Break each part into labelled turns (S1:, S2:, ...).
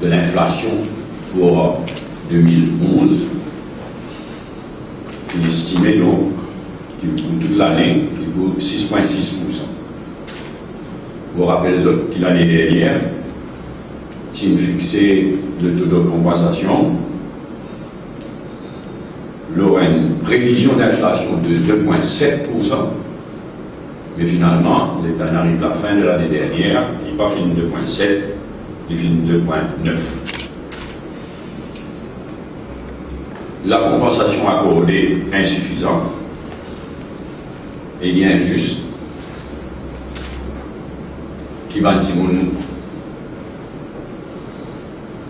S1: de l'inflation pour 2011, il estimait donc qu'il pour toute l'année, il coûte 6,6%. Vous vous rappelez que l'année dernière, si nous fixons le taux de compensation, il y aura une prévision d'inflation de 2,7%, mais finalement, l'État arrive à la fin de l'année dernière, il n'est pas fini 2,7, il finit 2,9. La compensation accordée insuffisante et injuste, qui va dire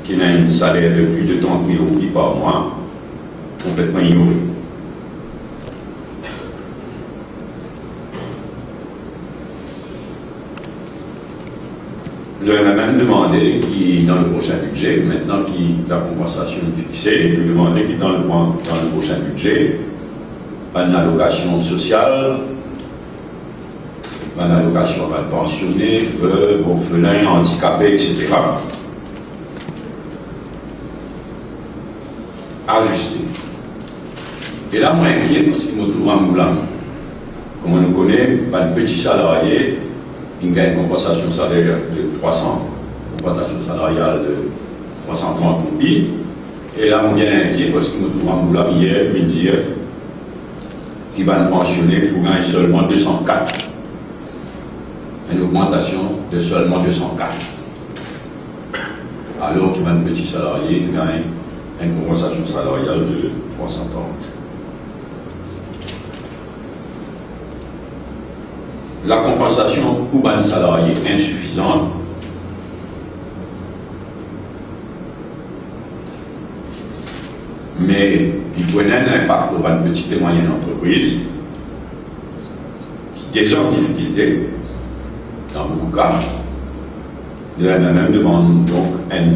S1: qui a un salaire de plus de 30 000 roupies par mois, complètement ignoré. Je vais même demander qui, dans le prochain budget, maintenant que la compensation est fixée, je vais demander qui, dans le prochain budget, une allocation sociale, une allocation à pensionnés, veuves, orphelins, handicapés, etc. Ajusté. Et là, moi, inquiet, parce qu'il me trouve en moulant. Comme on nous connaît, pas de petits salariés, il gagne une compensation salariale de 300, compensation salariale de 330 roupies. Et là, on vient inquiet parce qu'il me trouve en moulant hier, il me dit qu'il va nous pensionner pour gagner seulement 204. Une augmentation de seulement 204. Alors qu'il va un petit salarié gagne une compensation salariale de 330. La compensation pour un salarié insuffisante mais il prenait un impact pour une petite et moyenne entreprise qui est déjà en difficulté dans beaucoup de cas. De la même demande donc un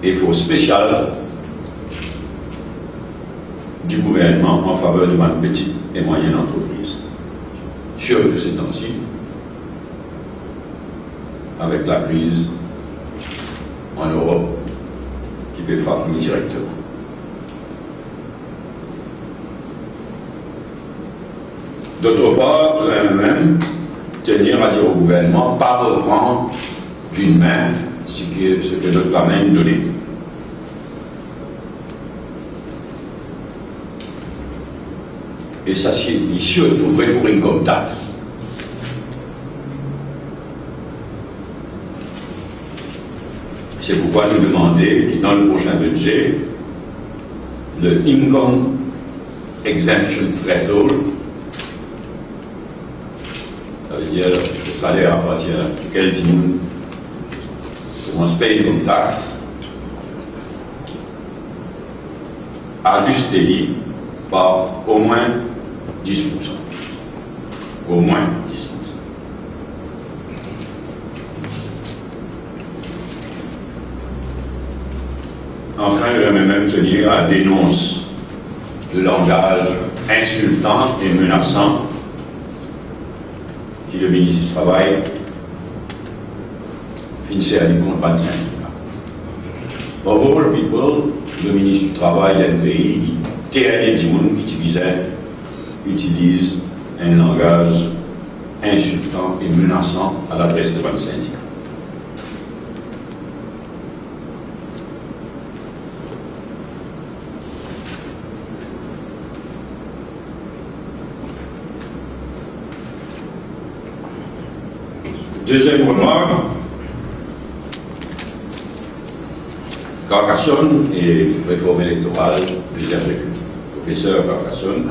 S1: effort spécial du gouvernement en faveur de ma petite et moyenne entreprise. Surtout ces temps-ci, avec la crise en Europe qui peut frapper directement. D'autre part, même tenir à dire au gouvernement, pas reprendre d'une main ce que notre main nous donnait. Et ça signifie surtout pour une comme taxe. C'est pourquoi nous demandons que dans le prochain budget, le Income Exemption Threshold, ça veut dire le salaire à partir duquel nous commençons à payer comme taxe, ajusté par au moins 10%. Au moins 10%. Enfin, je vais même tenir à dénoncer le langage insultant et menaçant qui le ministre du Travail finissait à dire contre pas de syndicat. Of all people, le ministre du Travail d'un pays, TND qui utilise un langage insultant et menaçant à l'adresse de votre syndicat. Deuxième remarque, Carcassonne et réforme électorale, président de la République. Professeur Carcassonne.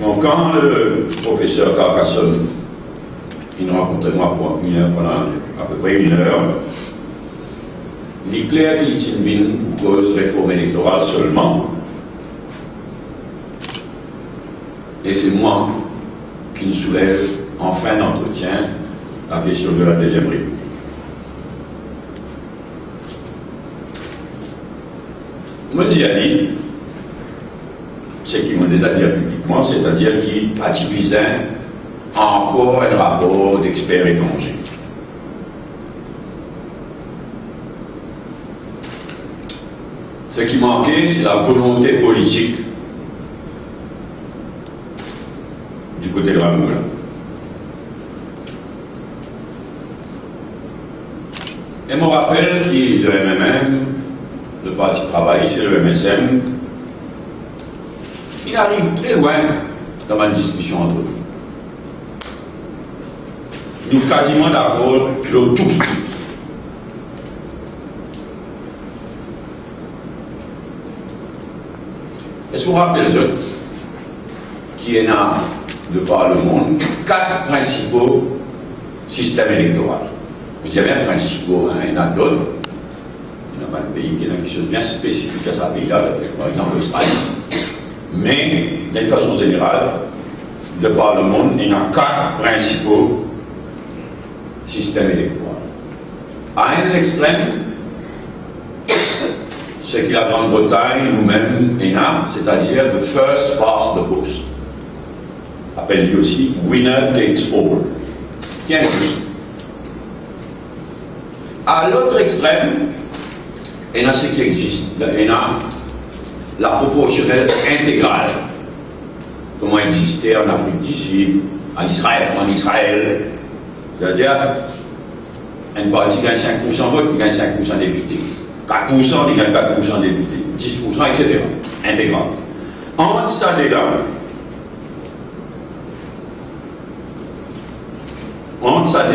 S1: Donc, quand le professeur Carcassonne, il nous rencontrait moi pour pendant à peu près 1 heure, il est clair qu'il est une cause réforme électorale seulement. Et c'est moi qui nous soulève en fin d'entretien la question de la Deuxième République. On m'a déjà dit, c'est qu'ils m'ont déjà dit publiquement, c'est-à-dire qu'ils attribuisaient encore un rapport d'experts étrangers. Ce qui manquait, c'est la volonté politique du côté de Ramoula. Et mon rappel qui le MMM, le Parti Travail, c'est le MSM, il arrive très loin dans ma discussion entre nous. Nous sommes quasiment d'accord sur tout. Est-ce que vous vous rappelez qui est là de par le monde 4 principaux systèmes électoraux? Il y a bien principaux, hein, il y en a d'autres. Il y a pas de pays qui a quelque chose de bien spécifique à sa pays-là, par exemple l'Australie. Mais, d'une façon générale, de par le monde, il y a 4 principaux systèmes électoraux. À un extrême, ce que la Grande-Bretagne, nous-mêmes, c'est-à-dire the first past the post. Appelle-lui aussi winner takes all. Qui est injuste. À l'autre extrême, il y a ce qui existe, il y a la proportionnelle intégrale, comment existait en Afrique du Sud, en Israël, c'est-à-dire une partie gagne 5% vote, qui gagne 5% députés, 4% qui gagne 4% députés, 10%, etc. Intégral. Entre ça et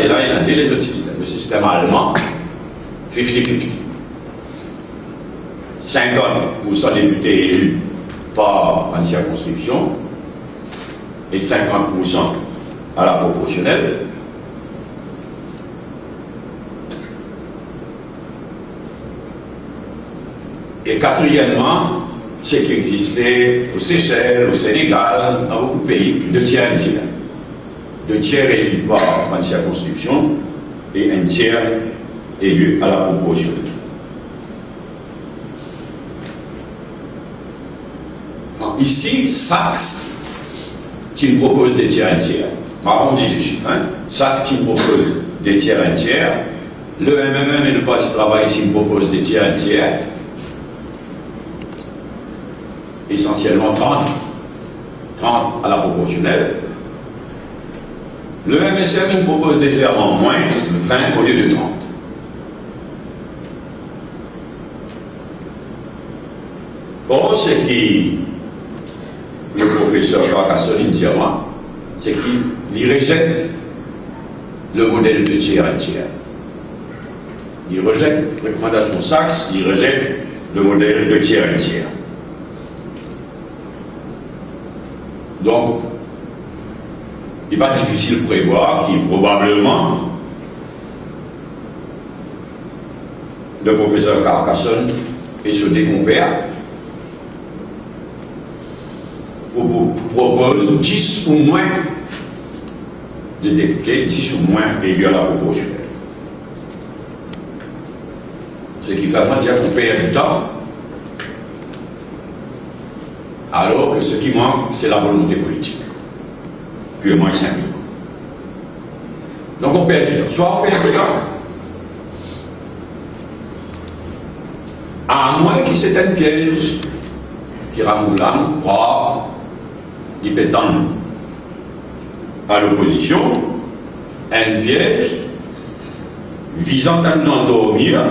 S1: là, il y a deux autres systèmes. Le système allemand, 50-50. 50% députés élus par une circonscription et 50% à la proportionnelle. Et quatrièmement, ce qui existait aux Seychelles, au Sénégal, dans beaucoup de pays, 2 tiers et un tiers. 2 tiers élus par une circonscription et 1 tiers élu à la proportionnelle. Ici, Sachs, qui me propose des tiers un tiers. On dit les chiffres, hein. Sachs qui me propose des tiers un tiers. Le MMM et le Parti Travail qui me propose des tiers un tiers. Essentiellement 30 à la proportionnelle. Le MSM me propose des tiers en moins, 20 au lieu de 30. Or, ce qui le professeur Carcassonne dit à moi, c'est qu'il rejette le modèle de tiers un tiers. Il rejette la recommandation Sachs, il rejette le modèle de tiers un tiers. Donc, il n'est pas difficile de prévoir qu'il probablement le professeur Carcassonne est sur des compères propose 10 ou moins de députés, 10 ou moins élus à la proportionnelle. Ce qui fait vraiment dire qu'on perd du temps, alors que ce qui manque, c'est la volonté politique, purement et simplement. Donc on perd du temps. Soit on perd du temps, à moins qu'il c'est un piège qui Ramoulam croit qui pétend à l'opposition, un piège visant à nous endormir